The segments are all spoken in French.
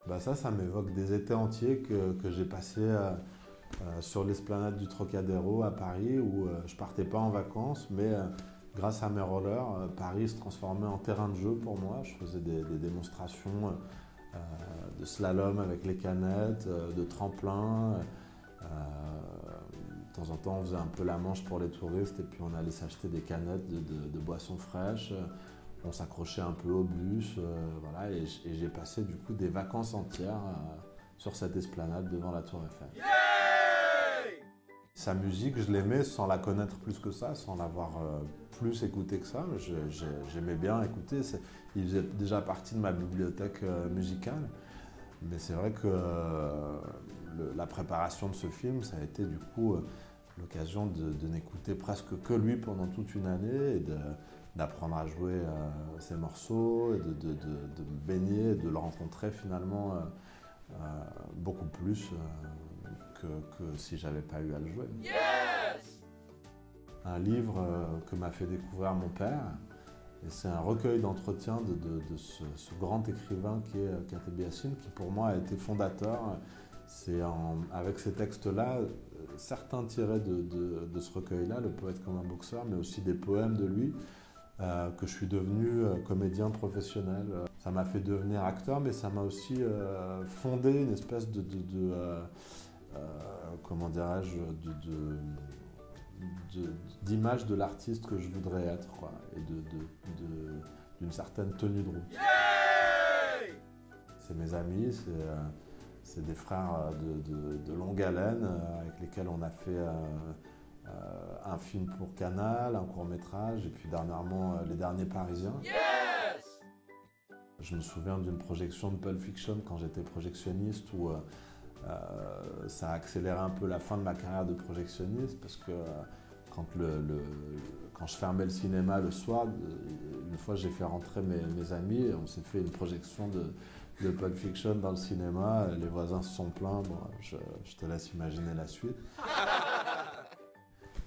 Bah ça m'évoque des étés entiers que j'ai passés sur l'esplanade du Trocadéro à Paris où je partais pas en vacances, mais grâce à mes rollers, Paris se transformait en terrain de jeu pour moi. Je faisais des démonstrations de slalom avec les canettes, de tremplin. De temps en temps, on faisait un peu la manche pour les touristes et puis on allait s'acheter des canettes de boissons fraîches. On s'accrochait un peu au bus, voilà, et j'ai passé du coup des vacances entières sur cette esplanade devant la Tour Eiffel. Yeah. Sa musique, je l'aimais sans la connaître plus que ça, sans l'avoir plus écouté que ça. J'aimais bien écouter. Il faisait déjà partie de ma bibliothèque musicale. Mais c'est vrai que la préparation de ce film, ça a été du coup l'occasion de n'écouter presque que lui pendant toute une année et d'apprendre à jouer ses morceaux, et de me baigner, et de le rencontrer finalement beaucoup plus que si j'avais pas eu à le jouer. Yes. Un livre que m'a fait découvrir mon père, et c'est un recueil d'entretiens de ce grand écrivain qui est Kateb Yassine, qui pour moi a été fondateur. C'est avec ces textes-là, certains tirés de ce recueil-là, Le poète comme un boxeur, mais aussi des poèmes de lui, que je suis devenu comédien professionnel. Ça m'a fait devenir acteur, mais ça m'a aussi fondé une espèce comment dirais-je, d'image de l'artiste que je voudrais être, quoi, et d'une certaine tenue de route. Yeah. C'est mes amis, c'est des frères de longue haleine avec lesquels on a fait un film pour Canal, un court-métrage, et puis dernièrement Les Derniers Parisiens. Yes. Je me souviens d'une projection de Pulp Fiction quand j'étais projectionniste où ça a accéléré un peu la fin de ma carrière de projectionniste parce que quand je fermais le cinéma le soir, une fois j'ai fait rentrer mes amis et on s'est fait une projection de Pulp Fiction dans le cinéma. Les voisins se sont plaints, bon, je te laisse imaginer la suite.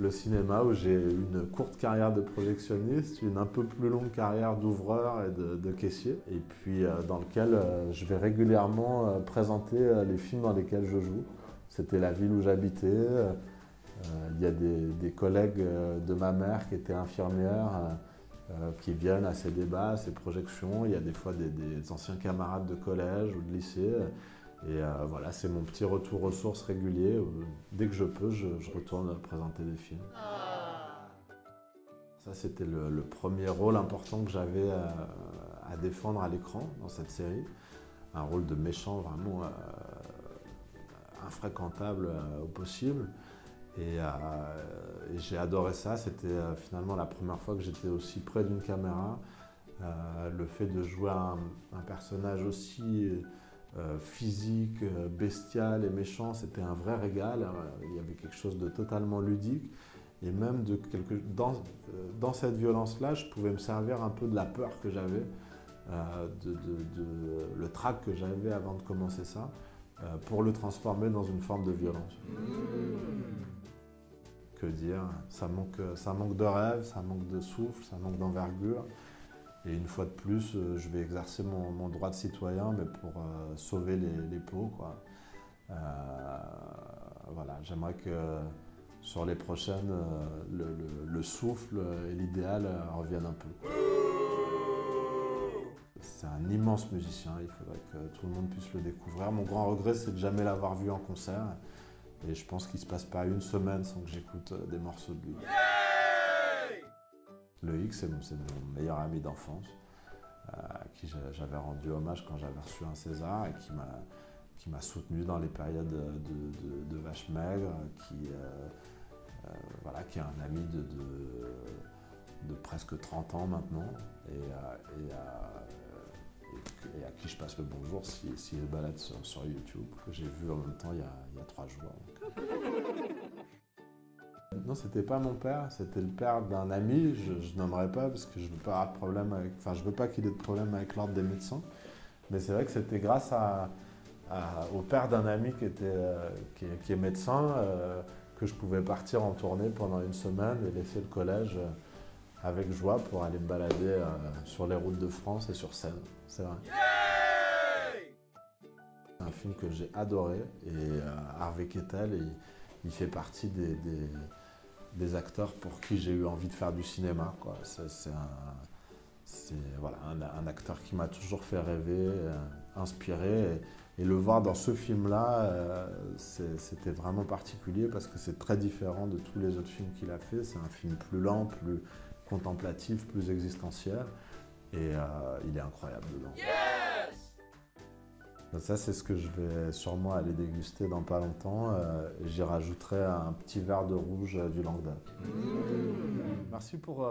Le cinéma où j'ai eu une courte carrière de projectionniste, une un peu plus longue carrière d'ouvreur et de caissier, et puis dans lequel je vais régulièrement présenter les films dans lesquels je joue. C'était la ville où j'habitais. Il y a des collègues de ma mère qui étaient infirmières qui viennent à ces débats, à ces projections. Il y a des fois des anciens camarades de collège ou de lycée. Et voilà, c'est mon petit retour aux sources régulier. Dès que je peux, je retourne présenter des films. Ça, c'était le premier rôle important que j'avais à défendre à l'écran dans cette série. Un rôle de méchant vraiment infréquentable au possible. Et j'ai adoré ça. C'était finalement la première fois que j'étais aussi près d'une caméra. Le fait de jouer un personnage aussi physique, bestial et méchant, c'était un vrai régal. Il y avait quelque chose de totalement ludique. Et même dans cette violence-là, je pouvais me servir un peu de la peur que j'avais, le trac que j'avais avant de commencer ça, pour le transformer dans une forme de violence. Que dire, ça manque de rêve, ça manque de souffle, ça manque d'envergure. Et une fois de plus, je vais exercer mon droit de citoyen, mais pour sauver les peaux, quoi. Voilà, j'aimerais que sur les prochaines, le souffle et l'idéal reviennent un peu. C'est un immense musicien, il faudrait que tout le monde puisse le découvrir. Mon grand regret, c'est de jamais l'avoir vu en concert. Et je pense qu'il ne se passe pas une semaine sans que j'écoute des morceaux de lui. Yeah. Le X, c'est mon meilleur ami d'enfance, à qui j'avais rendu hommage quand j'avais reçu un César et qui m'a soutenu dans les périodes de vache maigre, voilà, qui est un ami de presque 30 ans maintenant et à qui je passe le bonjour s'il se balade sur YouTube, que j'ai vu en même temps il y a 3 jours. Non, c'était pas mon père, c'était le père d'un ami, je nommerai pas parce que je veux pas avoir de problème avec, enfin je veux pas qu'il ait de problème avec l'ordre des médecins, mais c'est vrai que c'était grâce au père d'un ami qui est médecin que je pouvais partir en tournée pendant une semaine et laisser le collège avec joie pour aller me balader sur les routes de France et sur scène, c'est vrai. Yeah. un film que j'ai adoré. Et Harvey Keitel, il fait partie des acteurs pour qui j'ai eu envie de faire du cinéma, quoi. C'est voilà, un acteur qui m'a toujours fait rêver, inspiré. Et le voir dans ce film-là, c'était vraiment particulier parce que c'est très différent de tous les autres films qu'il a fait. C'est un film plus lent, plus contemplatif, plus existentiel. Et il est incroyable dedans. Yes! Donc ça, c'est ce que je vais sûrement aller déguster dans pas longtemps. J'y rajouterai un petit verre de rouge du Languedoc. Merci pour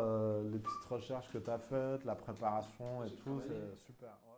les petites recherches que tu as faites, la préparation et tout, c'est super. Ouais.